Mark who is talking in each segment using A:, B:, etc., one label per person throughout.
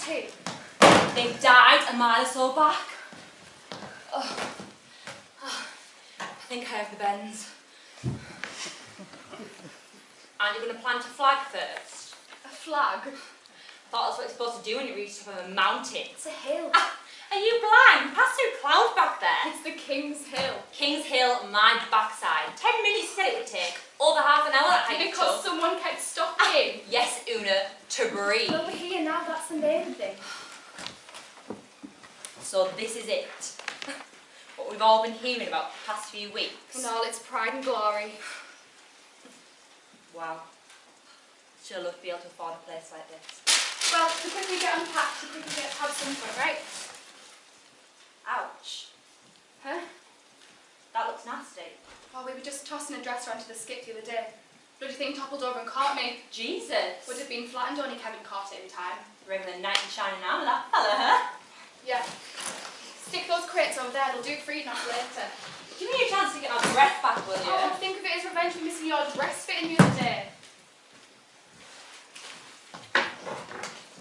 A: too?
B: They died a mile or so back. Oh. I think I have the bends. Aren't you going to plant a flag first?
A: A flag?
B: I thought that's what you're supposed to do when you reach the top of a mountain.
A: It's a hill.
B: Are you blind? You passed through clouds back there.
A: It's the King's Hill.
B: King's Hill, my backside. 10 minutes you said it would take. Over half an hour that hike
A: Because
B: took.
A: someone kept stopping.
B: Yes, Una, to breathe.
A: Well, we're here now, that's the main thing.
B: So this is it. What we've all been hearing about the past few weeks.
A: And all its pride and glory.
B: Wow. Sure love to be able to afford a place like this.
A: Well, to quickly get unpacked, to quickly get to have some fun, right?
B: Ouch.
A: Huh?
B: That looks nasty.
A: Oh, we were just tossing a dresser onto the skip the other day. Bloody thing toppled over and caught me.
B: Jesus.
A: Would have been flattened, only Kevin caught it in time.
B: Regular knight in shining armour, that fella, huh?
A: Yeah. Stick those crates over there, they'll do it for eating off later.
B: Give me a chance to get my breath back, will you?
A: Oh, think of it as revenge for missing your dress fitting the other day.
B: I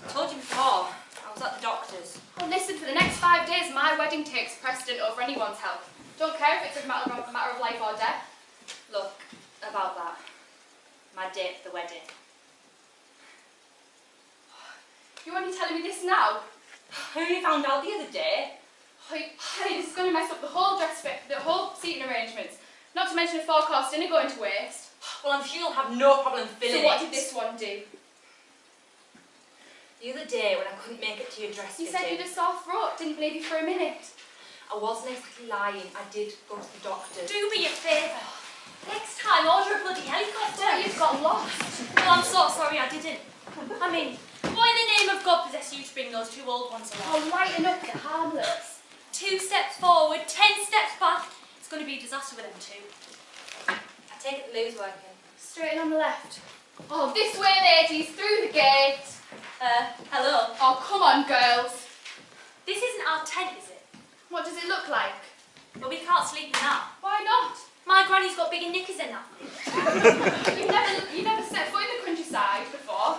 B: told you before, I was at the doctor's.
A: Oh, listen, for the next 5 days, my wedding takes precedent over anyone's health. Don't care if it's a matter of life or death.
B: Look, about that. My date for the wedding.
A: You're only telling me this now?
B: I only found out the other day.
A: Hey, this is going to mess up the whole dress fit, the whole seating arrangements. Not to mention a 4-course dinner going to waste.
B: Well, I'm sure you'll have no problem filling it.
A: So what did this one do?
B: The other day when I couldn't make it to your dress
A: You
B: fitting.
A: said you had a sore throat, didn't believe you for a minute.
B: I wasn't exactly lying. I did go to the doctor's.
C: Do me a favour. Next time, order a bloody helicopter.
A: Oh, you've got lost.
C: Well, I'm so sorry I didn't. I mean, what in the name of God possessed you to bring those 2 old ones along?
A: Oh, lighten up, they're harmless.
C: 2 steps forward, 10 steps back. It's going to be a disaster with them 2.
B: I take it the loo's working.
A: Straight in on the left. Oh, this way, ladies, through the gate.
C: Hello.
A: Oh, come on, girls.
C: This isn't our tent, is it?
A: What does it look like?
C: Well, we can't sleep in that.
A: Why not?
C: My granny's got bigger knickers than that.
A: You never set foot in the countryside before.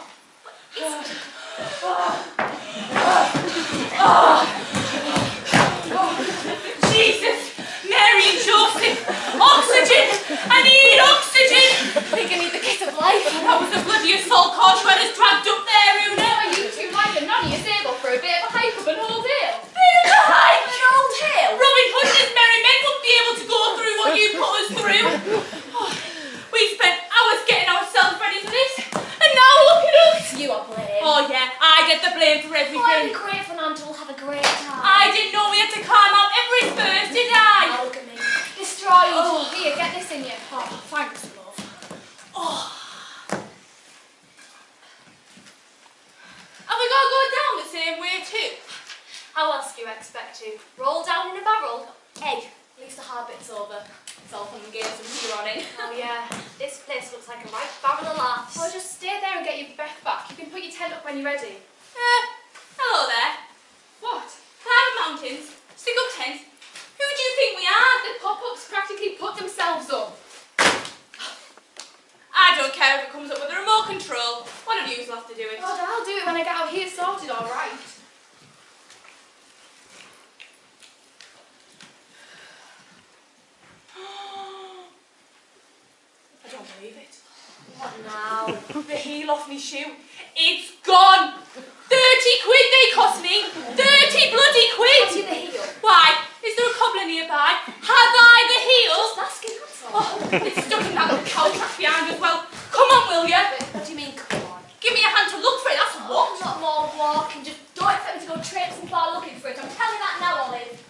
B: Jesus! Mary and Joseph! Oxygen! I need oxygen!
A: They're gonna need the kiss of life.
B: That was the bloody assault car shredders dragged up there, Una!
A: Are you two like a nonny is able for a bit of a hike up an old hill?
B: Bit of a hike!
C: An old hill?
B: Robin Hood and his merry men wouldn't be able to go through what you put us through. Oh, we spent hours getting ourselves ready for this, and now look at us!
C: You are blame.
B: Oh yeah, I get the blame for
C: Well,
B: everything.
C: I'm great for Nanta. We'll have a great time.
B: I didn't know we had to climb Mount Everest first, did I?
C: Now look at me.
A: Destroyed.
C: Oh.
A: Here, get this in you.
C: Oh, thanks, love.
B: Oh. Have we got to go down the same way too?
C: How else do you expect to? Roll down in a barrel? Hey, at least the hard bit's over.
A: It's all fun and games and you're on it.
C: Oh yeah, this place looks like a right barrel of laughs.
A: Well, just stay there and get your breath back. You can put your tent up when you're ready.
B: Hello there.
A: What?
B: Climb mountains, stick up tents. Who do you think we are?
A: The pop-ups practically put themselves up.
B: I don't care if it comes up with a remote control. One of you will have to do it.
A: God, I'll do it when I get out here sorted, all right.
B: I don't believe it.
C: What now?
B: The heel off me shoe. It's gone. 30 quid they cost me. 30 bloody quid.
C: What's in the heel?
B: Why? Is there a cobbler nearby? Have I the heel?
C: Just asking, that's all.
B: Oh, it's stuck in that little cow track behind as well. Come on, will you?
C: What do you mean, come on?
B: Give me a hand to look for it, that's what.
C: Not more walking, just don't expect me to go traipsing far looking for it. I'm telling that now, Olive.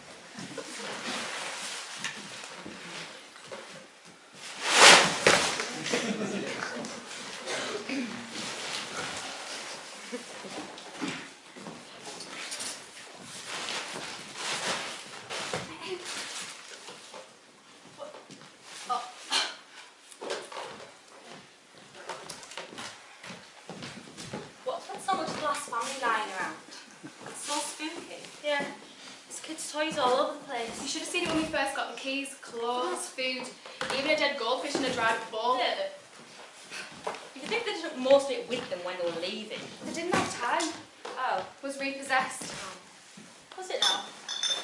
B: What's with so much glass family lying around? It's so spooky.
C: Yeah, there's kids' toys all over the place.
A: You should have seen it when we first got the keys, clothes, food, even a dead goldfish in a dried bowl.
B: Yeah. You think they took most of it with them when they were leaving?
A: They didn't have time.
B: Oh.
A: Was repossessed.
C: Was it now?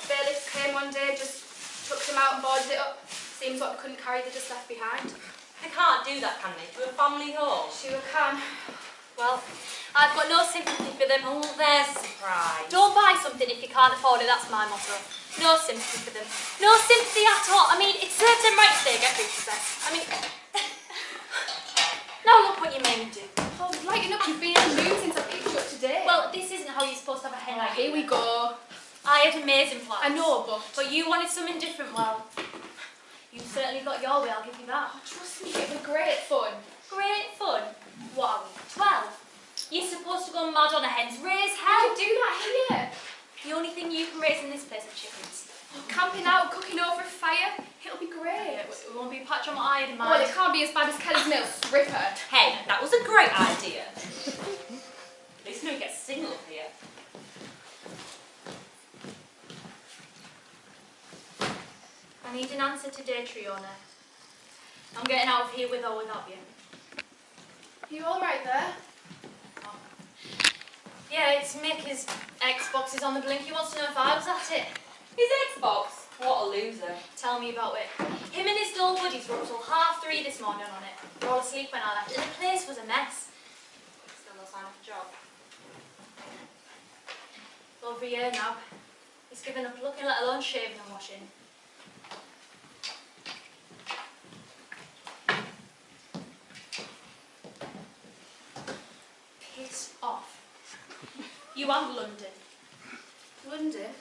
A: Bailiffs came one day, just took them out and boarded it up. Seems like they couldn't carry, they just left behind.
B: They can't do that, can they? To a family home.
A: Sure can.
C: Well, I've got no sympathy for them.
B: Oh, there's a surprise.
C: Don't buy something if you can't afford it, that's my motto. No sympathy for them. No sympathy at all. I mean, it serves them right if they get repossessed. I mean... Now look what you made me do.
A: Oh, lighten up, you've been in the mood since I picked you up today.
C: Well, this isn't how you're supposed to have a hen like
A: here we go.
C: I had amazing plans.
A: I know, but...
C: But you wanted something different, well... You certainly got your way, I'll give you that.
A: Oh, trust me, it was great fun.
C: Great fun. What are we, 12? You're supposed to go mad on a hen's raise
A: We
C: hell.
A: can do that here.
C: The only thing you can raise in this place are chickens.
A: Oh, camping out, cooking over a fire, it'll be great.
C: It won't be a patch on what I had in mind.
A: Well, it can't be as bad as Kelly's Mill stripper.
B: Hey, that was a great idea. At least no one gets single here.
C: I need an answer today, Triona. I'm getting out of here with or without you.
A: Are you all right there?
C: Oh. Yeah, it's Mick. His Xbox is on the blink. He wants to know if I was at it.
B: His Xbox? What a loser.
C: Tell me about it. Him and his dull buddies were up till 3:30 this morning on it. They were all asleep when I left, and the place was a mess.
B: Still no sign of a job.
C: Over a year now. He's given up looking, let alone shaving and washing. Piss off. You and London.
A: London?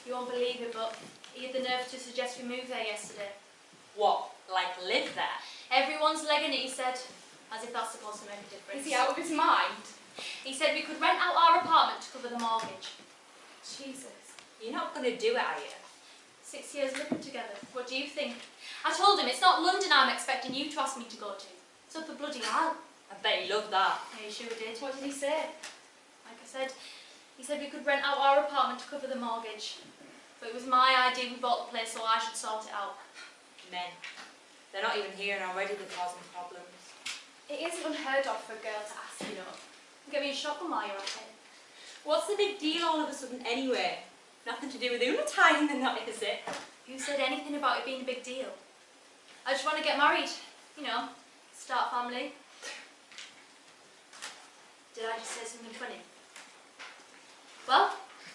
C: You won't believe it, but he had the nerve to suggest we move there yesterday.
B: What? Like live there?
C: Everyone's legging it, he said, as if that's supposed to make a difference.
A: Is he out of his mind?
C: He said we could rent out our apartment to cover the mortgage.
A: Jesus.
B: You're not going to do it, are you?
C: 6 years living together. What do you think? I told him it's not London I'm expecting you to ask me to go to. It's up the bloody hell.
B: I bet he loved that.
C: Yeah, he sure did.
A: What did he say?
C: Like I said, he said we could rent out our apartment to cover the mortgage. But it was my idea, we bought the place, so I should sort it out.
B: Men. They're not even here and already they're causing problems.
A: It isn't unheard of for a girl to ask, you know.
C: Get me a shotgun while you're at it.
B: What's the big deal all of a sudden anyway? Nothing to do with Una tying the knot, is it?
C: Who said anything about it being a big deal? I just want to get married, you know, start a family. Did I just say something funny? Well,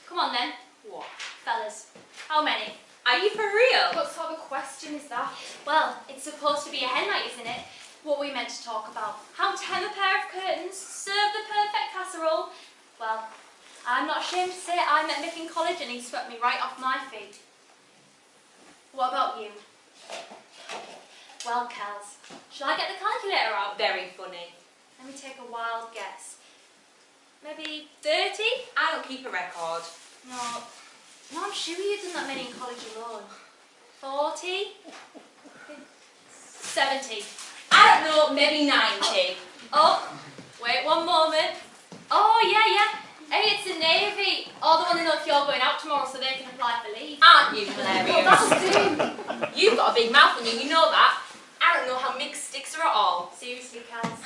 C: come on then,
B: What?
C: fellas. How many?
B: Are you for real?
A: What sort of a question is that?
C: Well, it's supposed to be a hen night, isn't it? What we meant to talk about. How to hem a pair of curtains, serve the perfect casserole. Well, I'm not ashamed to say I met Mick in college and he swept me right off my feet. What about you? Well, Kels, shall I get the calculator out?
B: Very funny.
C: Let me take a wild guess. Maybe 30?
B: I don't keep a record.
C: No, I'm sure you've done that many in college alone. 40? 70.
B: I don't know, maybe 90.
C: Oh, wait one moment. Oh, yeah. Hey, it's the Navy. Oh, they want to know if you're going out tomorrow so they can apply for leave.
B: Aren't you
A: Well,
B: hilarious?
A: that'll do.
B: You've got a big mouth on you know that. I don't know how mixed sticks are at all.
C: Seriously, Kels.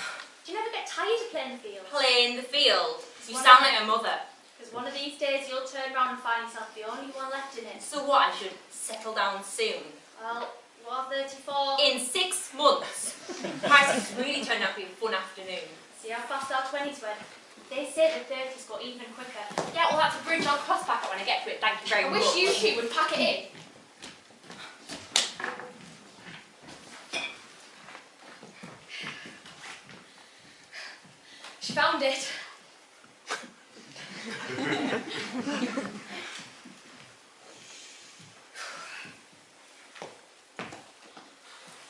C: Do you never get tired of playing the field?
B: Play in the field. You
C: One
B: sound
C: of-
B: like a mother.
C: Because one of these days you'll turn around and find yourself the only one left in it.
B: So what, I should settle down soon?
C: Well, what, 34?
B: In 6 months. Christmas really turned out to be a fun afternoon.
C: See how fast our 20s went. They say the 30s got even quicker.
B: Yeah, well that's a bridge I'll cross back when I get to it, thank you very
A: I
B: much.
A: wish you two would pack it in. She found it.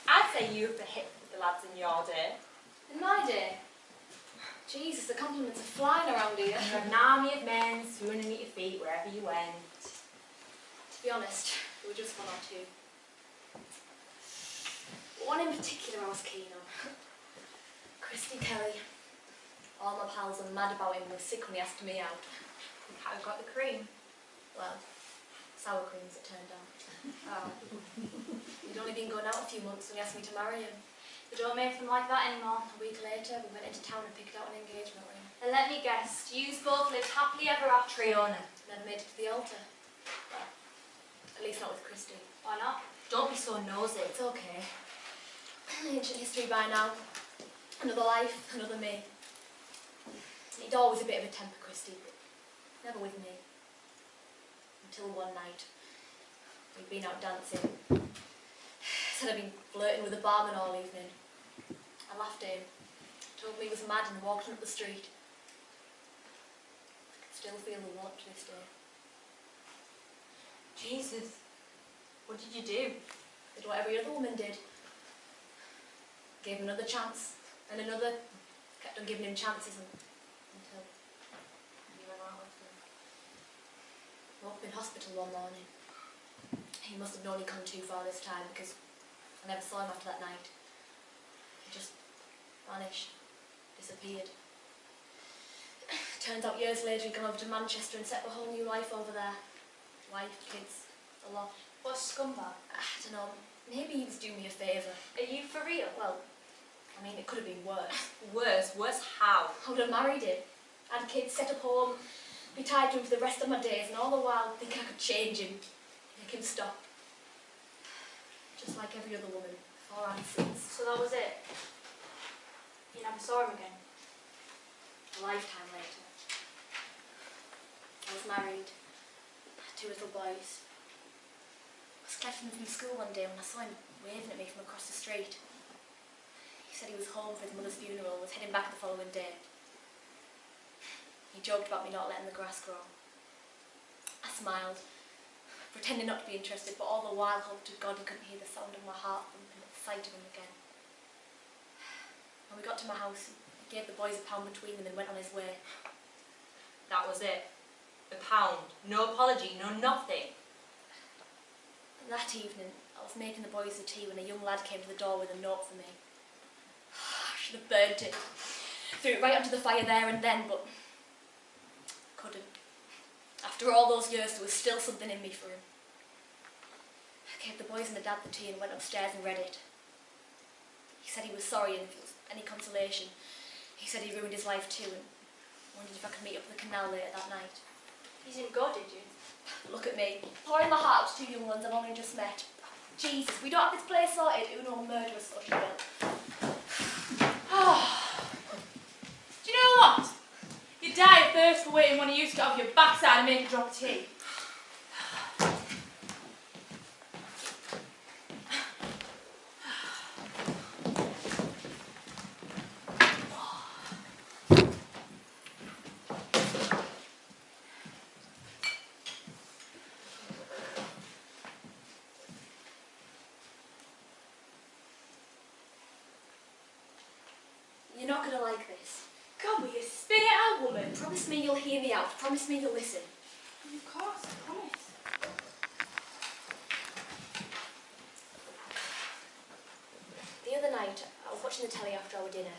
B: I'd say you're the hip with the lads in your day.
A: In my day. Jesus, the compliments are flying around here.
B: You had an army of men swooning at your feet wherever you went.
A: To be honest, there were just one or two. One in particular I was keen on. Christy Kelly. All my pals are mad about him, were sick when he asked me out.
B: How got the cream?
A: Well, sour cream as it turned out. He'd only been going out a few months when he asked me to marry him.
C: We don't make them like that anymore.
A: A week later, we went into town and picked out an engagement ring.
C: And let me guess, yous both lived happily ever after.
B: Triona.
A: Never made it to the altar. Well, at least not with Christy.
C: Why not?
B: Don't be so nosy.
A: It's okay. Ancient history by now. Another life, another me. He'd always a bit of a temper, Christy, but never with me. Until one night. We'd been out dancing. Said I'd been flirting with a barman all evening. I laughed at him. Told me he was mad and walked up the street. I can still feel the warmth to this day.
B: Jesus. What did you do?
A: Did what every other woman did. Gave him another chance, and another. Kept on giving him chances until he ran out of them. Woke up in hospital one morning. He must have known he'd come too far this time because I never saw him after that night. He just vanished, disappeared. Turns out years later he'd come over to Manchester and set up a whole new life over there. Wife, kids, a lot.
C: What a scumbag.
A: I don't know, maybe he was doing me a favour.
C: Are you for real?
A: Well, I mean, it could have been worse.
B: Worse? Worse how?
A: I would have married him, had kids, set up home, be tied to him for the rest of my days, and all the while thinking I could change him, make him stop. Just like every other woman, before and since.
C: So that was it? You never saw him again?
A: A lifetime later. I was married, had 2 little boys. I was collecting them from school one day when I saw him waving at me from across the street. He said he was home for his mother's funeral and was heading back the following day. He joked about me not letting the grass grow. I smiled, pretending not to be interested, but all the while hoped to God he couldn't hear the sound of my heart thumping at the sight of him again. When we got to my house, he gave the boys £1 between them and went on his way.
B: That was it. £1. No apology, no nothing.
A: And that evening, I was making the boys the tea when a young lad came to the door with a note for me. I should have burnt it. Threw it right onto the fire there and then, but couldn't. After all those years, there was still something in me for him. I gave the boys and the dad the tea and went upstairs and read it. He said he was sorry, and if it was any consolation, he said he ruined his life too and wondered if I could meet up at the canal later that night.
C: You didn't go, did you?
A: Look at me, pouring my heart out to 2 young ones I've only just met. Jesus, we don't have this place sorted, who no murderers so she will.
B: Do you know what? You'd die of thirst for waiting when you used to get off your backside and make a drop of tea.
A: You're not going to like this.
B: God, will you spit it out, woman?
A: Promise me you'll hear me out. Promise me you'll listen.
B: Of course, I promise.
A: The other night, I was watching the telly after our dinner.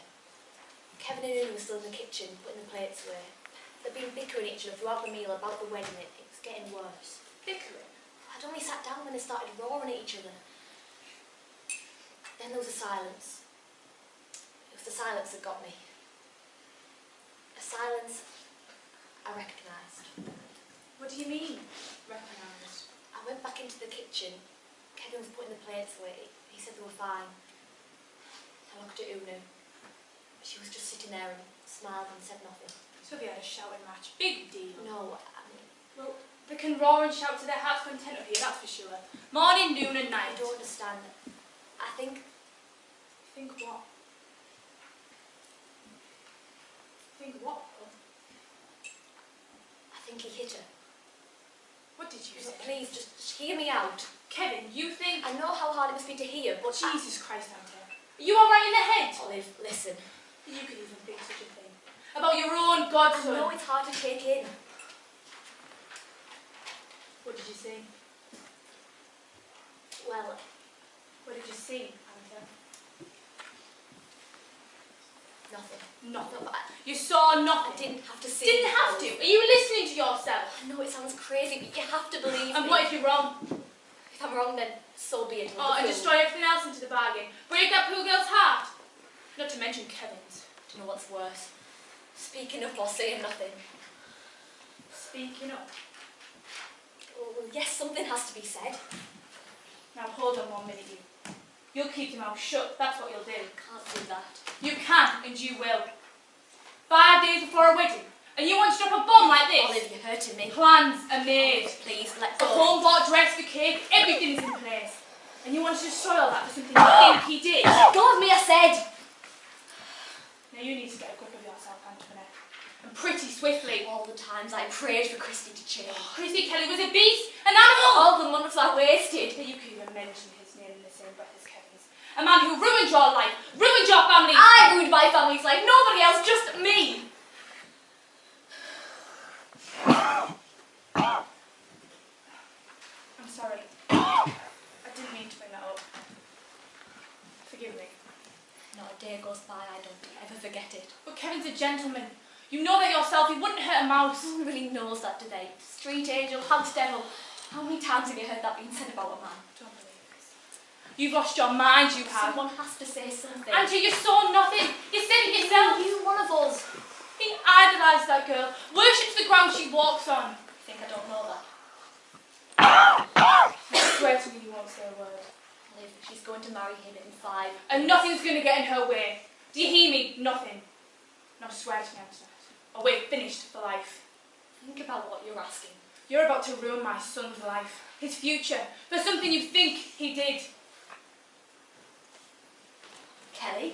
A: Kevin and Una were still in the kitchen, putting the plates away. They'd been bickering at each other throughout the meal about the wedding. It was getting worse.
B: Bickering?
A: I'd only sat down when they started roaring at each other. Then there was a silence. It was the silence that got me. A silence I recognised.
B: What do you mean, recognised?
A: I went back into the kitchen. Kevin was putting the plates away. He said they were fine. I looked at Una. She was just sitting there and smiled and said nothing.
B: So they had a shouting match. Big deal.
A: No, I mean,
B: Well, they can roar and shout to their heart's content up here, that's for sure. Morning, noon and
A: I
B: night.
A: don't understand. I think
B: Think what? Think what?
A: I think he hit her.
B: What did you
A: So
B: say?
A: please, just hear me out.
B: Kevin, you think...
A: I know how hard it must be to hear, but
B: Jesus Christ, Ante. Are you alright in the head?
A: Olive, listen.
B: You could even think such a thing. About your own
A: I
B: godson.
A: know it's hard to take in.
B: What did you see?
A: Well,
B: What did you see, Ante?
A: nothing.
B: Nothing.
A: No,
B: You saw
A: I
B: nothing.
A: didn't have to see.
B: Didn't have to. Are you listening to yourself?
A: I know it sounds crazy, but you have to believe
B: And
A: me.
B: what if you're wrong?
A: If I'm wrong, then So be it.
B: Oh, and destroy everything else into the bargain. Break that poor girl's heart. Not to mention Kevin's.
A: Do you know what's worse? Speaking up or saying nothing.
B: Speaking up.
A: Oh, well, yes, something has to be said.
B: Now hold on 1 minute, you. You'll keep your mouth shut, that's what you'll do.
A: Can't do that.
B: You can, and you will. 5 days before a wedding, and you want to drop a bomb like this?
A: Olive, you're hurting me.
B: Plans are made.
A: Olive, please, let
B: The
A: go.
B: home-bought dress, the cake, everything is in place. And you want to destroy all that for something you think he did?
A: Let go of me, I said!
B: Now you need to get a grip of yourself, Antoinette. And pretty swiftly.
A: All the times I prayed for Christy to change.
B: Christy Kelly was a beast, an animal!
A: All the months I wasted.
B: That you could even mention his name in the same breath as Kevin's. A man who ruined your life, ruined your family.
A: I ruined my family's life, nobody else, just me.
B: I'm sorry. I didn't mean to bring that up. Forgive me.
A: Not a day goes by I don't ever forget it.
B: But Kevin's a gentleman. You know that yourself, he wouldn't hurt a mouse.
A: No one really knows that, do they? Street angel, house devil. How many times have you heard that being said about a man?
B: Don't believe this. You've lost your mind, you have.
A: Someone has to say something.
B: Auntie, you saw nothing. You said it yourself.
A: You, one of us.
B: He idolised that girl, worships the ground she walks on.
A: You think I don't know that?
B: I swear to me you won't say a word.
A: Liv, she's going to marry him in 5.
B: And nothing's going to get in her way. Do you hear me? Nothing. Now swear to me, Antoinette. Or we're finished for life.
A: Think about what you're asking.
B: You're about to ruin my son's life, his future, for something you think he did.
A: Kelly?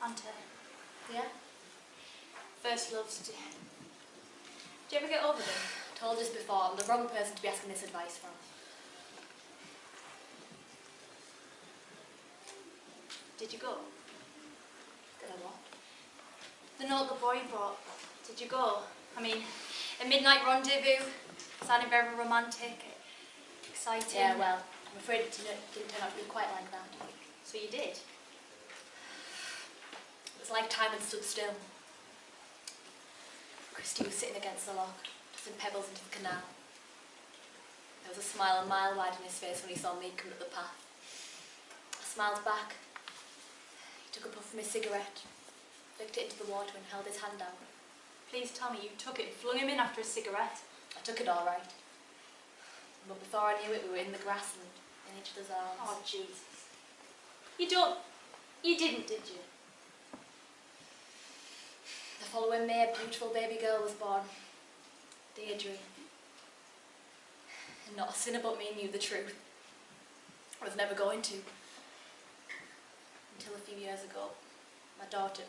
C: Anta,
A: Yeah?
C: first loves, do you ever get over them?
A: Told us before, I'm the wrong person to be asking this advice from.
C: Did you go?
A: Did I what?
C: The note the boy brought, did you go? I mean, a midnight rendezvous, sounding very romantic, exciting.
A: Yeah, well, I'm afraid it didn't turn out to be quite like that.
C: So you did?
A: It was like time had stood still. Christy was sitting against the lock, tossing pebbles into the canal. There was a smile a mile wide in his face when he saw me come up the path. I smiled back. He took a puff from his cigarette, flicked it into the water and held his hand out.
C: Please tell me you took it and flung him in after a cigarette.
A: I took it all right. But before I knew it, we were in the grass and in each other's arms.
C: Oh, Jesus. You didn't, did you?
A: The following May, a beautiful baby girl was born, Deirdre. And not a sinner but me knew the truth. I was never going to. Until a few years ago, my daughter,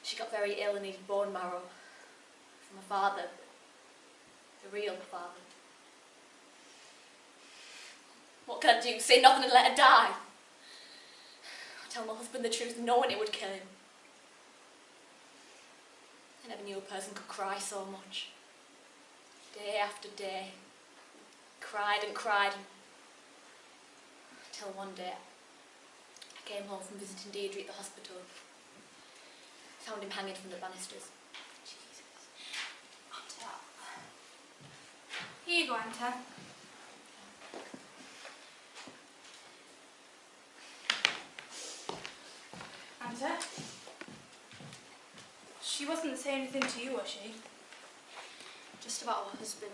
A: she got very ill and needed bone marrow from a father, the real father. What can I do? Say nothing and let her die? I tell my husband the truth, knowing it would kill him. I never knew a person could cry so much. Day after day. Cried and cried. Until one day, I came home from visiting Deirdre at the hospital. Found him hanging from the banisters.
C: Jesus. Anta. Here you go, Anta.
B: Anta? She wasn't saying anything to you, was she?
C: Just about her husband.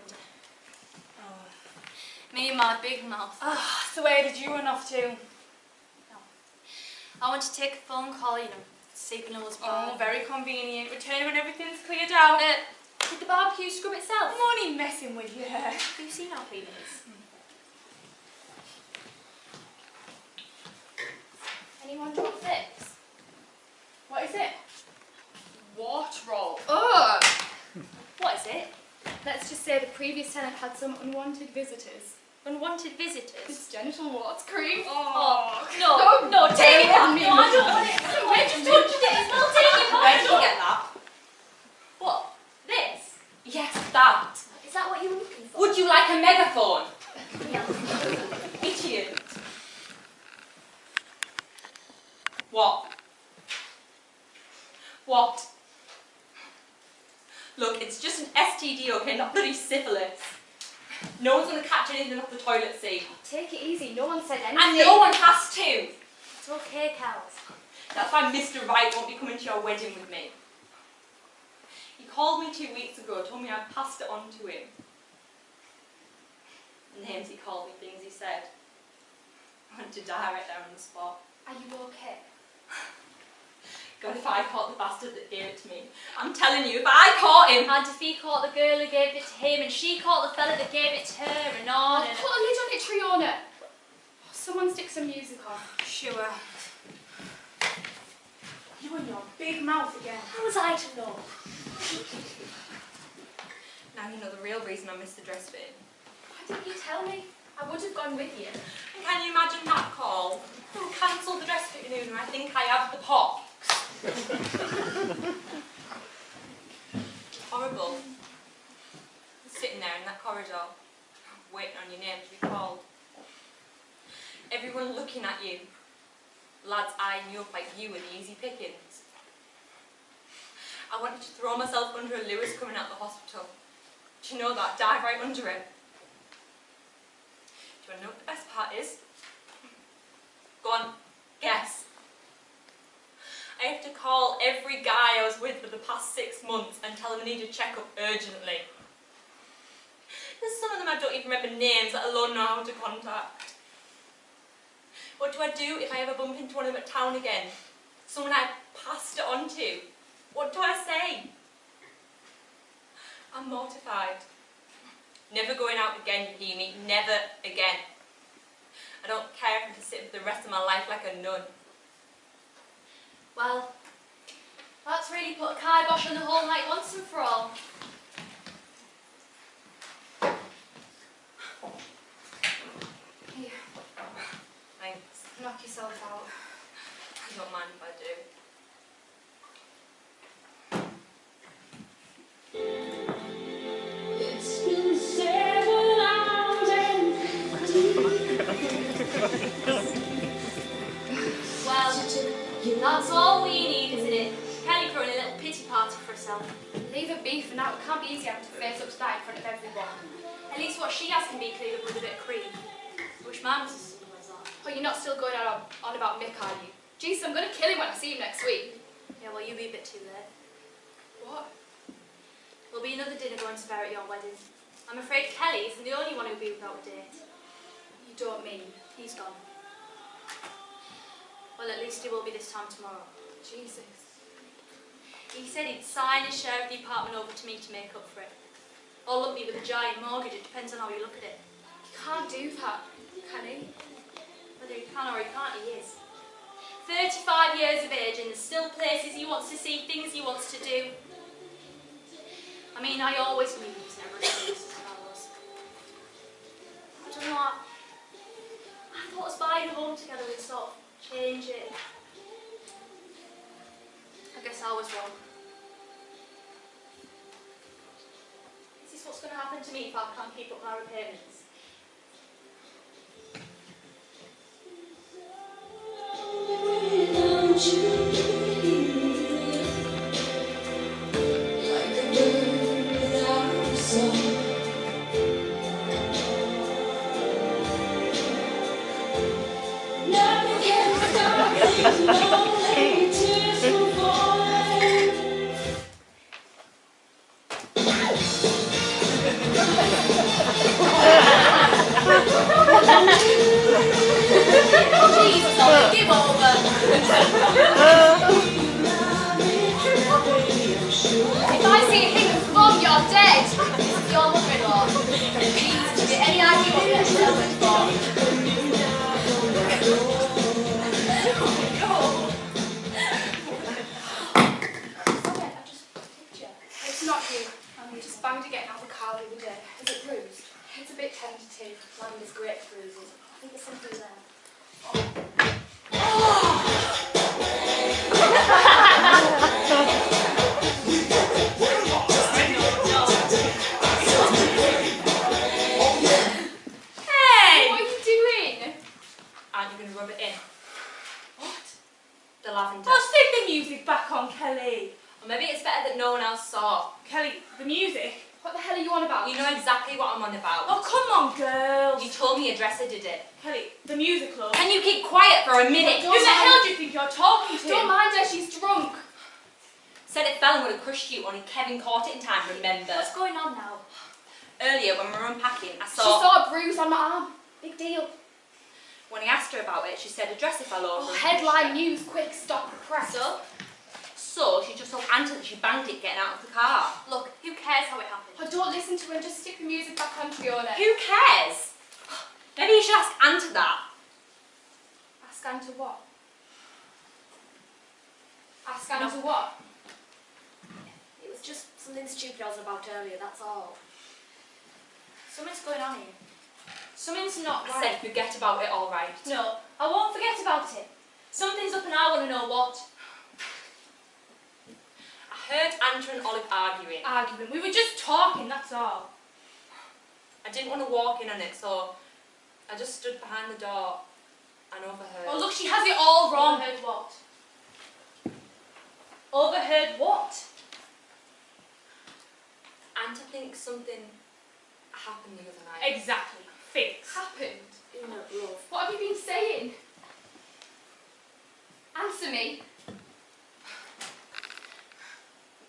B: Oh.
C: Me and my big mouth.
B: Ah, so where did you run off to?
C: I want to take a phone call, signal was
B: Oh,
C: bad.
B: very convenient. Return when everything's cleared out.
C: Did the barbecue scrub itself?
B: I'm only messing with you.
C: Have you seen how clean it is? Anyone drop this?
B: What is it?
D: What roll?
B: Ugh!
C: What is it?
B: Let's just say the previous tenant had some unwanted visitors.
C: Unwanted visitors?
B: It's genital warts cream.
C: Oh, no, take it back. No, I don't want it. I just touched it. It's not taking
D: Where did
C: back.
D: you get that?
C: What? This?
D: Yes, that.
C: Is that what you were looking for?
D: Would you like a megaphone?
C: Yeah.
D: Idiot. What? What? Look, it's just an STD, okay? Not bloody syphilis. No one's going to catch anything off the toilet seat.
C: Take it easy. No one said anything.
D: And no one has to.
C: It's okay, Kels.
D: That's why Mr. Wright won't be coming to your wedding with me. He called me 2 weeks ago, told me I'd passed it on to him. Names he called me, things he said. I wanted to die right there on the spot.
C: Are you okay?
D: God, if I caught the bastard that gave it to me. I'm telling you, if I caught him...
C: And if he caught the girl who gave it to him, and she caught the fella that gave it to her, and on
B: Put
C: and
B: a lid on it, Triona. Someone stick some music on.
D: Sure.
B: You and your big mouth again.
C: How was I to know?
D: Now you know the real reason I missed the dress fitting.
B: Why didn't you tell me? I would have gone with you.
D: And can you imagine that call? Oh, cancel the dress fitting and I think I have the pox. Horrible. Sitting there in that corridor, waiting on your name to be called. Everyone looking at you. Lads eyeing you up like you were the easy pickings. I wanted to throw myself under a Lewis coming out of the hospital. Do you know that? Dive right under it. Do you want to know what the best part is? Go on, guess. I have to call every guy I was with for the past 6 months and tell them I need a checkup urgently. There's some of them I don't even remember names, let alone know how to contact. What do I do if I ever bump into one of them at town again? Someone I passed it on to? What do I say? I'm mortified. Never going out again, you hear me? Never again. I don't care if I have to sit for the rest of my life like a nun.
C: Well, that's really put a kibosh on the whole night once and for all.
B: Here,
D: Thanks.
B: knock yourself out.
D: I don't mind if I do.
E: It's been 7 hours and
C: Well, that's all we need, isn't it? Kelly throwing a little pity party for herself.
B: Leave her be for now. It can't be easy having to face up to that in front of everyone.
C: At least what she has can be cleared up with a bit of cream. I wish mine was as simple as that.
B: Oh, you're not still going on about Mick, are you? Jesus, I'm going to kill him when I see him next week.
C: Yeah, well, you'll be a bit too late.
B: What?
C: There'll be another dinner going to bear at your wedding. I'm afraid Kelly isn't the only one who'll be without a date.
B: You don't mean?
C: He's gone. Well, at least he will be this time tomorrow.
B: Jesus.
C: He said he'd sign his share of the apartment over to me to make up for it. Or lump me with a giant mortgage, it depends on how you look at it.
B: He can't do that, can he?
C: Whether he can or he can't, he is. 35 years of age and there's still places he wants to see, things he wants to do. I mean, I always knew he was never as serious as Carlos. I don't know, I thought us buying a home together would sort of change it. I guess I was wrong. Is this what's going to happen to me if I can't keep up my repayments?
E: without you like a bird without a song. Nothing can stop these lonely tears from falling.
C: Jesus, Ollie, give over.
B: If I see a hint of love, you're
D: The lavender.
B: Oh, stick the music back on, Kelly.
D: Or maybe it's better that no one else saw.
B: Kelly, the music?
C: What the hell are you on about?
D: You know exactly what I'm on about.
B: Oh, come on, girls.
D: You told me a dresser did it.
B: Kelly, the music, love.
D: Can you keep quiet for a minute?
B: Who the hell do you think you're talking to?
C: Don't mind her, she's drunk.
D: Said it fell and would have crushed you, only Kevin caught it in time, remember?
C: What's going on now?
D: Earlier, when we were unpacking, I
C: She
D: saw...
C: saw a bruise on my arm. Big deal.
D: When I asked her about it, she said a dresser fell over.
C: Oh,
D: and
C: headline
D: crushed her.
C: news, quick, stop the press.
D: So she just told Anta that she banged it getting out of the car.
C: Look, who cares how it happened? Oh, don't listen to her, just stick the music back on, Fiona.
D: Who cares? Maybe you should ask Anta that.
C: Ask Anne to what? Ask Anne to what?
A: It was just something stupid I was about earlier, that's all. Something's going on here. Something's not
D: I
A: right.
D: said forget about it, all right.
C: No, I won't forget about it. Something's up and I want to know what.
D: I heard Anta and Olive arguing.
B: Arguing. We were just talking, that's all.
D: I didn't want to walk in on it, so I just stood behind the door and overheard.
B: Oh, look, she has it all wrong.
C: Overheard what?
B: Overheard what?
D: Anta thinks something happened the other night.
B: Exactly. Thinks.
C: Happened?
A: Una, love.
C: What have you been saying? Answer me.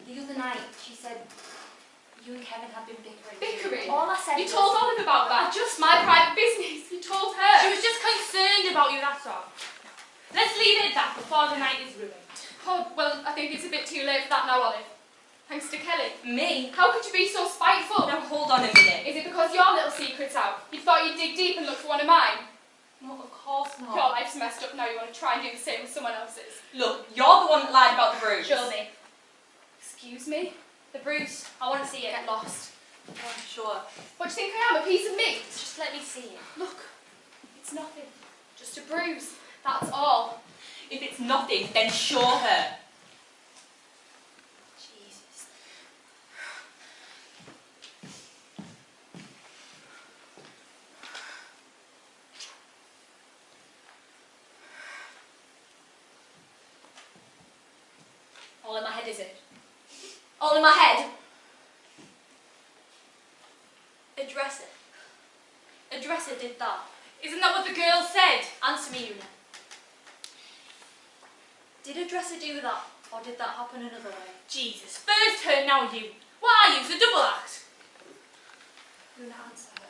A: The other night, she said you and Kevin had been bickering.
C: Bickering?
A: All I said
C: You
A: was...
C: told Olive about that. Just my private business. You told her.
B: She was just concerned about you, that's all. Let's leave it at that before the night is ruined.
C: Oh, well, I think it's a bit too late for that now, Olive. Thanks to Kelly.
D: Me?
C: How could you be so spiteful?
D: Now hold on a minute.
C: Is it because your little secret's out? You thought you'd dig deep and look for one of mine?
D: No, of course
C: Your
D: not.
C: life's messed up now. You want to try and do the same with someone else's.
D: Look, you're the one that lied about the bruise.
C: Show me. Excuse me? The bruise. I want to see it. Get lost.
D: Oh, sure.
C: What do you think I am? A piece of meat?
A: Just let me see it.
C: Look. It's nothing. Just a bruise. That's all.
D: If it's nothing, then show her.
A: Jesus. All in my head, is it? All in my head? A dresser. A dresser did that.
B: Isn't that what the girl said?
A: Answer me, Una. Did a dresser do that, or did that happen another way?
B: Jesus. First her, now you. What are you? It's a double act.
A: Una, answer her.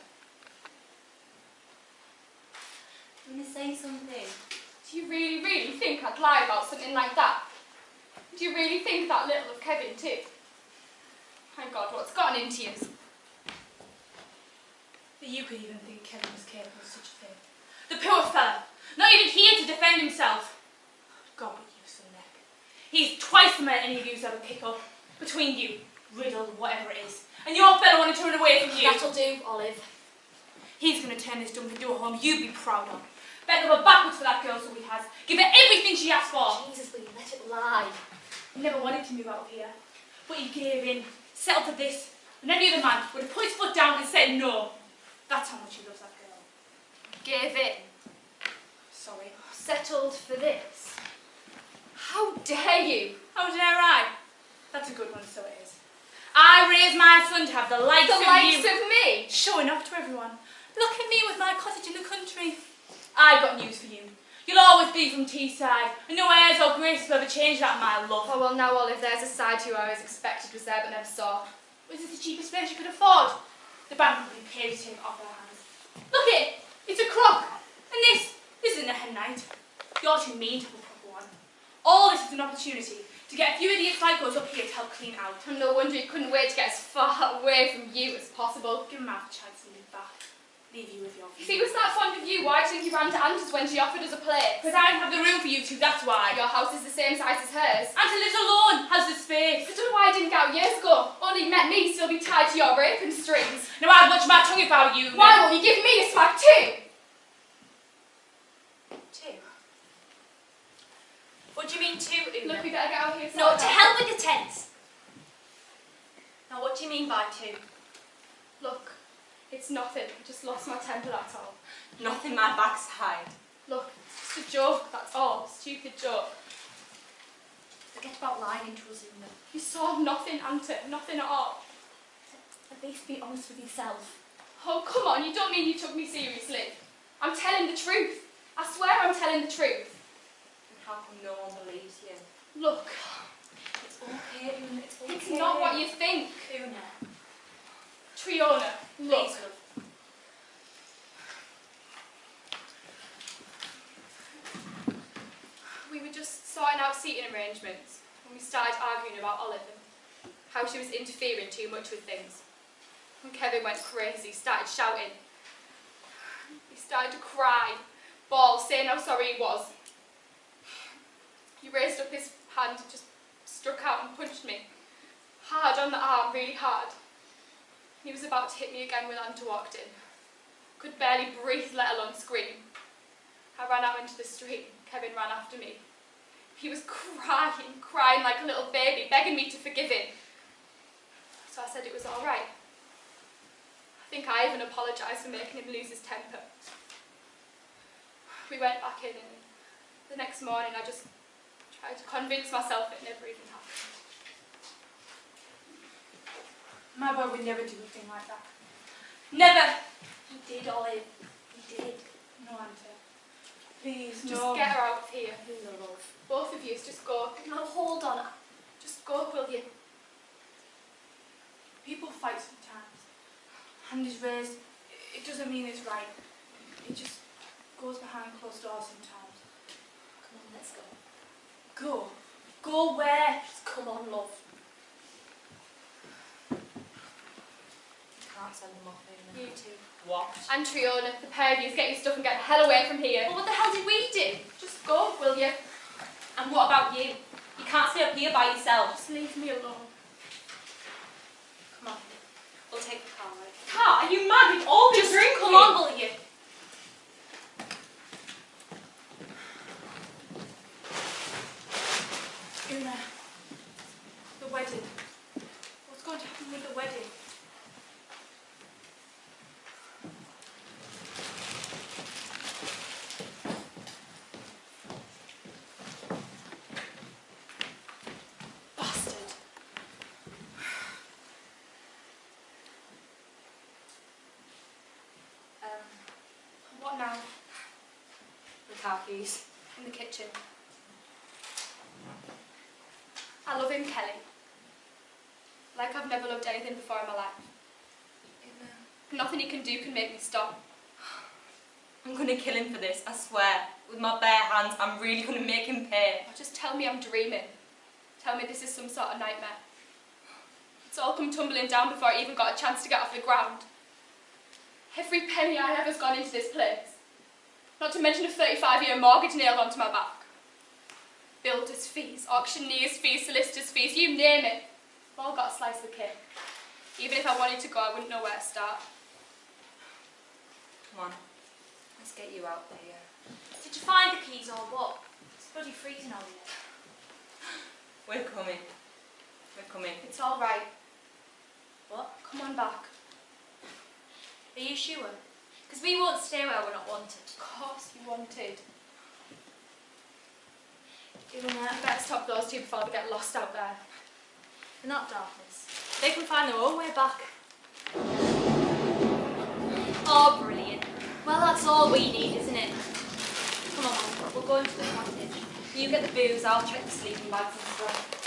A: Una, say something.
C: Do you really, really think I'd lie about something like that? Do you really think that little of Kevin too? My God, what's gotten into you?
B: That you could even think Kevin was capable of such a thing. The poor fella. Not even here to defend himself. God, but you've some neck. He's twice the man any of you's ever pick up. Between you, Riddle, whatever it is. And your fellow wanted to run away from you.
A: That'll do, Olive.
B: He's going to turn this dump into a home you'd be proud of. Bend over backwards for that girl so he has. Give her everything she asked for.
A: Jesus, will you let it lie?
B: He never wanted to move out of here. But he gave in. Settled for this. And any other man would have put his foot down and said no. That's how much he loves that girl.
C: Gave in.
B: Sorry.
C: Settled for this. How dare you?
B: How dare I? That's a good one, so it is. I raised my son to have the likes
C: The
B: of
C: likes
B: you.
C: of me?
B: Showing off to everyone. Look at me with my cottage in the country. I've got news for you. You'll always be from Teesside, and no airs or graces will ever change that, my love.
C: Oh, well, now, Olive, there's a side to you I always expected was there but never saw.
B: Was this the cheapest place you could afford? The bank company paid to take it off our hands. Look at it! It's a crock! And this isn't a hen night. You're too mean to have a proper one. All this is an opportunity to get a few idiots like us up here to help clean out.
C: And no wonder he couldn't wait to get as far away from you as possible.
B: Give him half a chance to move back. Leave you with your
C: If he was that fond of you, why do you think he ran to Anta's when she offered us a place?
B: Because I don't have the room for you two, that's why.
C: Your house is the same size as hers.
B: Anta lives alone, has the space.
C: I don't know why I didn't get out years ago. Only met me, still be tied to your apron strings.
B: Now I'd watch my tongue if I were you.
C: Why won't you give me a smack too?
D: Two. What do you mean two, Una?
C: Look, we better get out of here.
A: No, to hell with the tense. Now, what do you mean by two?
C: Look, it's nothing. I just lost my temper, that's all.
D: Nothing my backside.
C: Look, it's just a joke, that's all. Stupid joke.
A: Forget about lying to us, Una.
B: You saw nothing, Auntie, nothing at all.
A: At least be honest with yourself.
B: Oh, come on, you don't mean you took me seriously. I'm telling the truth. I swear I'm telling the truth.
D: And how come no one believes you?
B: Look,
A: It's okay, Una, it's okay.
B: it's not what you think.
A: Una,
B: Triona, look.
A: please, love.
B: We were just sorting out seating arrangements when we started arguing about Olive and how she was interfering too much with things. And Kevin went crazy, started shouting. He started to cry, bawl, saying how sorry he was. He raised up his hand and just struck out and punched me. Hard on the arm, really hard. He was about to hit me again when Anta walked in. Could barely breathe, let alone scream. I ran out into the street. Kevin ran after me. He was crying like a little baby, begging me to forgive him. So I said it was all right. I think I even apologised for making him lose his temper. We went back in and the next morning I just tried to convince myself it never even happened. My boy would never do a thing like that. Never!
A: He did, Olive. He did.
B: No, Auntie. Please,
A: Just
B: no.
A: get
B: her out of here.
A: Una, love.
B: Both of you, just go.
A: No, hold on.
B: Just go, will you? People fight sometimes. Hand is raised. It doesn't mean it's right. It just goes behind closed doors sometimes.
A: Come on, let's go.
B: Go. Go where?
A: Just come on, love.
D: Can't send them off, Una.
B: You two.
D: What?
B: And Triona, the pair of you, get your stuff and get the hell away from here.
A: Well, what the hell did we do?
B: Just go, will you?
D: And what about you? You can't stay up here by yourself.
B: Just leave me alone.
A: Come on. We'll take the car, right?
D: Car, are you mad? We've all been
A: Just
D: drinking.
A: come on, will you?
B: Una, the wedding. What's going to happen with the wedding?
A: Bastard.
B: What now?
D: The car keys.
B: In the kitchen. I love him, Kelly. Like I've never loved anything before in my life. Nothing he can do can make me stop.
D: I'm gonna kill him for this, I swear. With my bare hands, I'm really gonna make him pay.
B: Or just tell me I'm dreaming. Tell me this is some sort of nightmare. It's all come tumbling down before I even got a chance to get off the ground. Every penny I have has gone into this place. Not to mention a 35-year mortgage nailed onto my back. Builders' fees, auctioneers' fees, solicitors' fees, you name it. I've all got a slice of the cake. Even if I wanted to go, I wouldn't know where to start.
D: Come on, let's get you out of here.
A: Did you find the keys or what? It's bloody freezing out here.
D: We're coming. We're coming.
B: It's all right.
A: What?
B: Come on back.
A: Are you sure? Because we won't stay where we're not wanted.
B: Of course you wanted.
A: Una,
B: I better stop those two before they get lost out there.
A: in that darkness, they can find their own way back. Oh, brilliant. Well, that's all we need, isn't it? Come on, we'll go into the cottage. You get the booze, I'll check the sleeping bags and stuff.